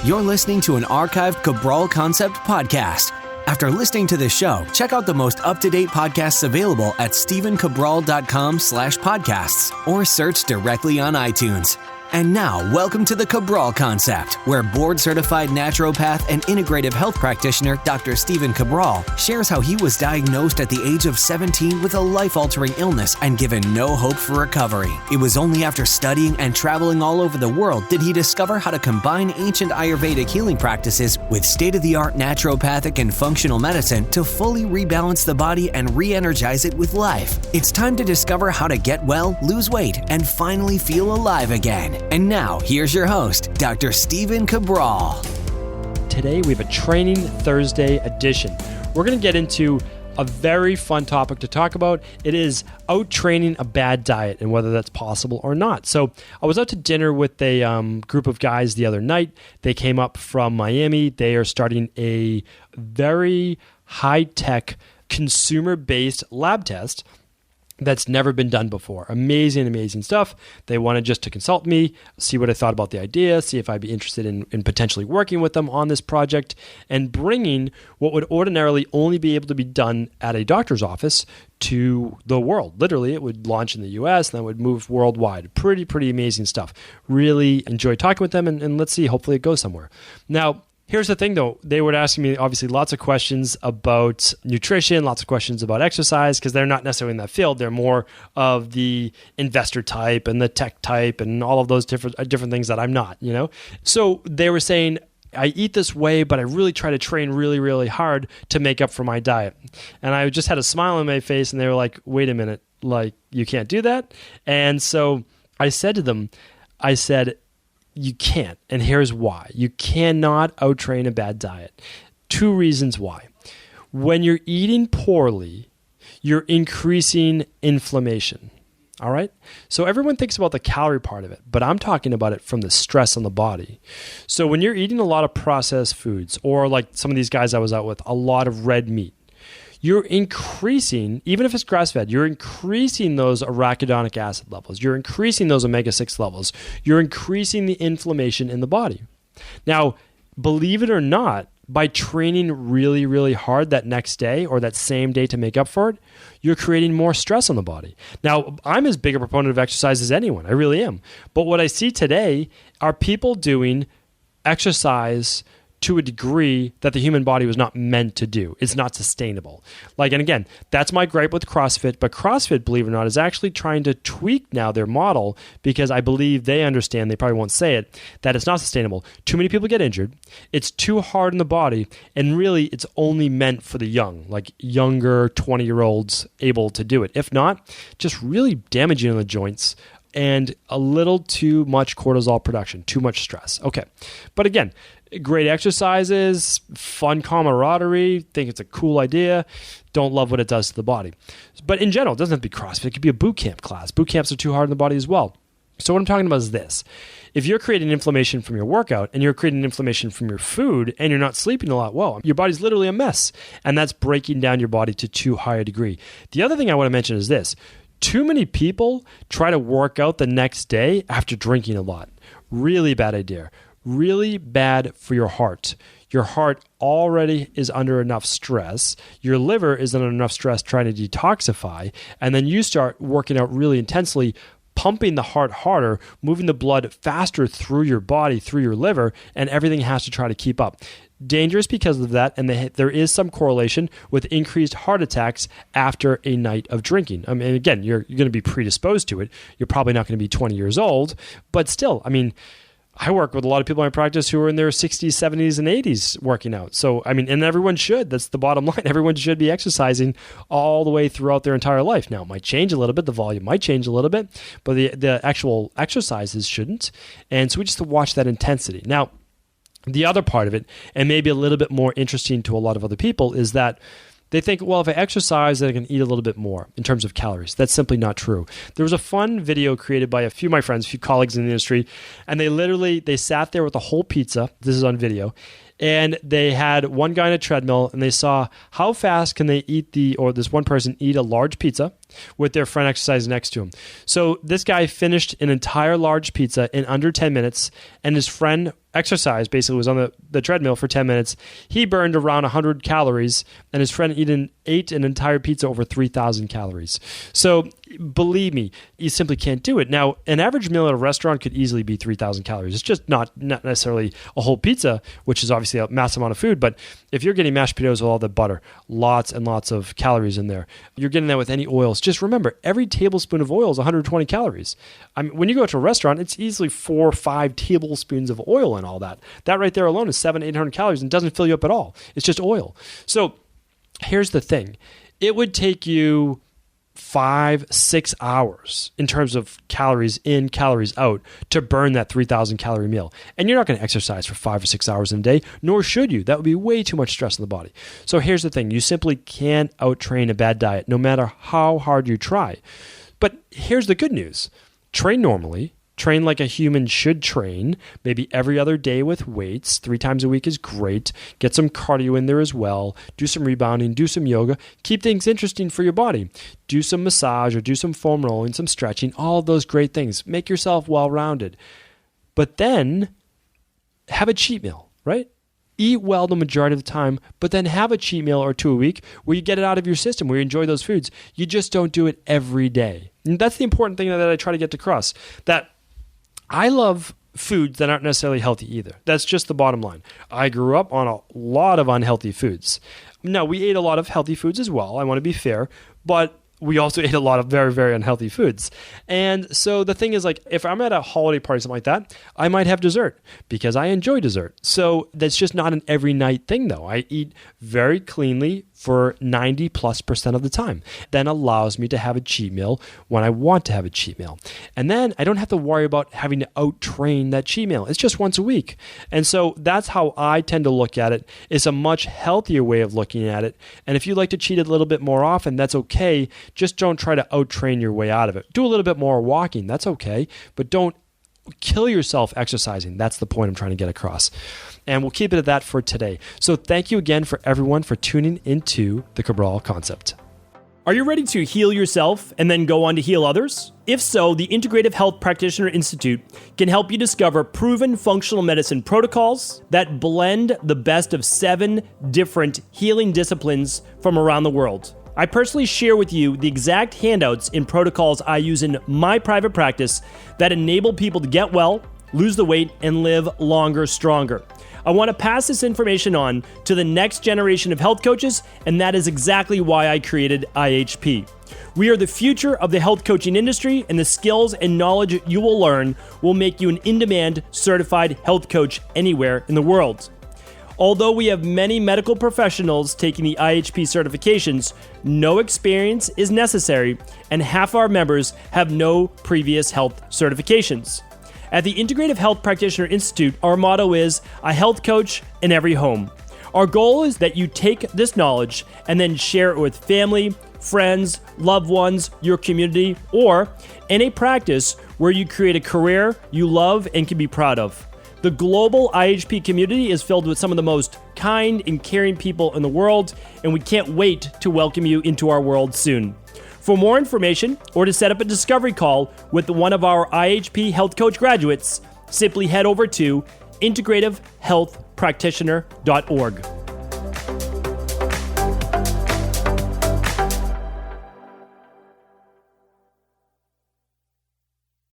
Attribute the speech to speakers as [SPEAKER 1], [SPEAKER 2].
[SPEAKER 1] You're listening to an archived Cabral Concept podcast. After listening to this show, check out the most up-to-date podcasts available at stephencabral.com/podcasts or search directly on iTunes. And now, welcome to the Cabral Concept, where board-certified naturopath and integrative health practitioner Dr. Stephen Cabral shares how he was diagnosed at the age of 17 with a life-altering illness and given no hope for recovery. It was only after studying and traveling all over the world did he discover how to combine ancient Ayurvedic healing practices with state-of-the-art naturopathic and functional medicine to fully rebalance the body and re-energize it with life. It's time to discover how to get well, lose weight, and finally feel alive again. And now, here's your host, Dr. Stephen Cabral.
[SPEAKER 2] Today, we have a Training Thursday edition. We're going to get into a very fun topic to talk about. It is out-training a bad diet and whether that's possible or not. So I was out to dinner with a group of guys the other night. They came up from Miami. They are starting a very high-tech, consumer-based lab test that's never been done before. Amazing stuff. They wanted just to consult me, see what I thought about the idea, see if I'd be interested in potentially working with them on this project and bringing what would ordinarily only be able to be done at a doctor's office to the world. Literally, it would launch in the US and then would move worldwide. Pretty amazing stuff. Really enjoyed talking with them and let's see, hopefully it goes somewhere. Now, here's the thing though, they were asking me obviously lots of questions about nutrition, lots of questions about exercise, because they're not necessarily in that field. They're more of the investor type and the tech type and all of those different things that I'm not, you know? So they were saying, I eat this way, but I really try to train really hard to make up for my diet. And I just had a smile on my face and they were like, wait a minute, like you can't do that? And so I said to them, you can't, and here's why. You cannot out-train a bad diet. 2 reasons why. When you're eating poorly, you're increasing inflammation, all right? So everyone thinks about the calorie part of it, but I'm talking about it from the stress on the body. So when you're eating a lot of processed foods, or like some of these guys I was out with, a lot of red meat, you're increasing, even if it's grass-fed, you're increasing those arachidonic acid levels. You're increasing those omega-6 levels. You're increasing the inflammation in the body. Now, believe it or not, by training really hard that next day or that same day to make up for it, you're creating more stress on the body. Now, I'm as big a proponent of exercise as anyone. I really am. But what I see today are people doing exercise to a degree that the human body was not meant to do. It's not sustainable. And again, that's my gripe with CrossFit, but CrossFit, believe it or not, is actually trying to tweak now their model because I believe they understand, they probably won't say it, that it's not sustainable. Too many people get injured. It's too hard on the body, and really it's only meant for the young, like younger 20-year-olds able to do it. If not, just really damaging on the joints and a little too much cortisol production, too much stress. Okay, but again, great exercises, fun camaraderie, think it's a cool idea, don't love what it does to the body. But in general, it doesn't have to be CrossFit. It could be a boot camp class. Boot camps are too hard on the body as well. So what I'm talking about is this. If you're creating inflammation from your workout and you're creating inflammation from your food and you're not sleeping a lot, well, your body's literally a mess. And that's breaking down your body to too high a degree. The other thing I want to mention is this. Too many people try to work out the next day after drinking a lot. Really bad idea. Really bad for your heart. Your heart already is under enough stress. Your liver is under enough stress trying to detoxify. And then you start working out really intensely, pumping the heart harder, moving the blood faster through your body, through your liver, and everything has to try to keep up. Dangerous because of that, and there is some correlation with increased heart attacks after a night of drinking. I mean, again, you're going to be predisposed to it. You're probably not going to be 20 years old, but still, I mean, I work with a lot of people in my practice who are in their 60s, 70s, and 80s working out. So, I mean, and everyone should. That's the bottom line. Everyone should be exercising all the way throughout their entire life. Now, it might change a little bit. The volume might change a little bit, but the actual exercises shouldn't. And so we just have to watch that intensity. Now, the other part of it, and maybe a little bit more interesting to a lot of other people, is that they think, well, if I exercise, then I can eat a little bit more in terms of calories. That's simply not true. There was a fun video created by a few of my friends, a few colleagues in the industry, and they sat there with a whole pizza. This is on video. And they had one guy on a treadmill, and they saw how fast can they eat this one person eat a large pizza with their friend exercising next to him. So this guy finished an entire large pizza in under 10 minutes, and his friend exercised, basically was on the treadmill for 10 minutes. He burned around 100 calories, and his friend ate an entire pizza over 3,000 calories. So believe me, you simply can't do it. Now, an average meal at a restaurant could easily be 3,000 calories. It's just not necessarily a whole pizza, which is obviously a massive amount of food. But if you're getting mashed potatoes with all the butter, lots and lots of calories in there, you're getting that with any oils. Just remember, every tablespoon of oil is 120 calories. I mean, when you go to a restaurant, it's easily 4 or 5 tablespoons of oil and all that. That right there alone is 700-800 calories and doesn't fill you up at all. It's just oil. So here's the thing. It would take you 5-6 hours in terms of calories in, calories out to burn that 3,000 calorie meal. And you're not going to exercise for 5 or 6 hours in a day, nor should you. That would be way too much stress on the body. So here's the thing. You simply can't out-train a bad diet, no matter how hard you try. But here's the good news. Train normally. Train like a human should train, maybe every other day with weights. 3 times a week is great. Get some cardio in there as well. Do some rebounding, do some yoga. Keep things interesting for your body. Do some massage or do some foam rolling, some stretching, all of those great things. Make yourself well-rounded. But then have a cheat meal, right? Eat well the majority of the time, but then have a cheat meal or 2 a week where you get it out of your system, where you enjoy those foods. You just don't do it every day. And that's the important thing that I try to get across, that I love foods that aren't necessarily healthy either. That's just the bottom line. I grew up on a lot of unhealthy foods. Now, we ate a lot of healthy foods as well. I want to be fair, but we also ate a lot of very, very unhealthy foods. And so the thing is, like, if I'm at a holiday party, something like that, I might have dessert because I enjoy dessert. So that's just not an every night thing, though. I eat very cleanly for 90+% of the time. Then allows me to have a cheat meal when I want to have a cheat meal. And then I don't have to worry about having to out-train that cheat meal. It's just once a week. And so that's how I tend to look at it. It's a much healthier way of looking at it. And if you like to cheat a little bit more often, that's okay. Just don't try to out-train your way out of it. Do a little bit more walking. That's okay. But don't kill yourself exercising. That's the point I'm trying to get across. And we'll keep it at that for today. So thank you again for everyone for tuning into the Cabral Concept.
[SPEAKER 3] Are you ready to heal yourself and then go on to heal others? If so, the Integrative Health Practitioner Institute can help you discover proven functional medicine protocols that blend the best of 7 different healing disciplines from around the world. I personally share with you the exact handouts and protocols I use in my private practice that enable people to get well, lose the weight, and live longer, stronger. I want to pass this information on to the next generation of health coaches, and that is exactly why I created IHP. We are the future of the health coaching industry, and the skills and knowledge you will learn will make you an in-demand certified health coach anywhere in the world. Although we have many medical professionals taking the IHP certifications, no experience is necessary, and half our members have no previous health certifications. At the Integrative Health Practitioner Institute, our motto is a health coach in every home. Our goal is that you take this knowledge and then share it with family, friends, loved ones, your community, or in a practice where you create a career you love and can be proud of. The global IHP community is filled with some of the most kind and caring people in the world, and we can't wait to welcome you into our world soon. For more information or to set up a discovery call with one of our IHP Health Coach graduates, simply head over to integrativehealthpractitioner.org.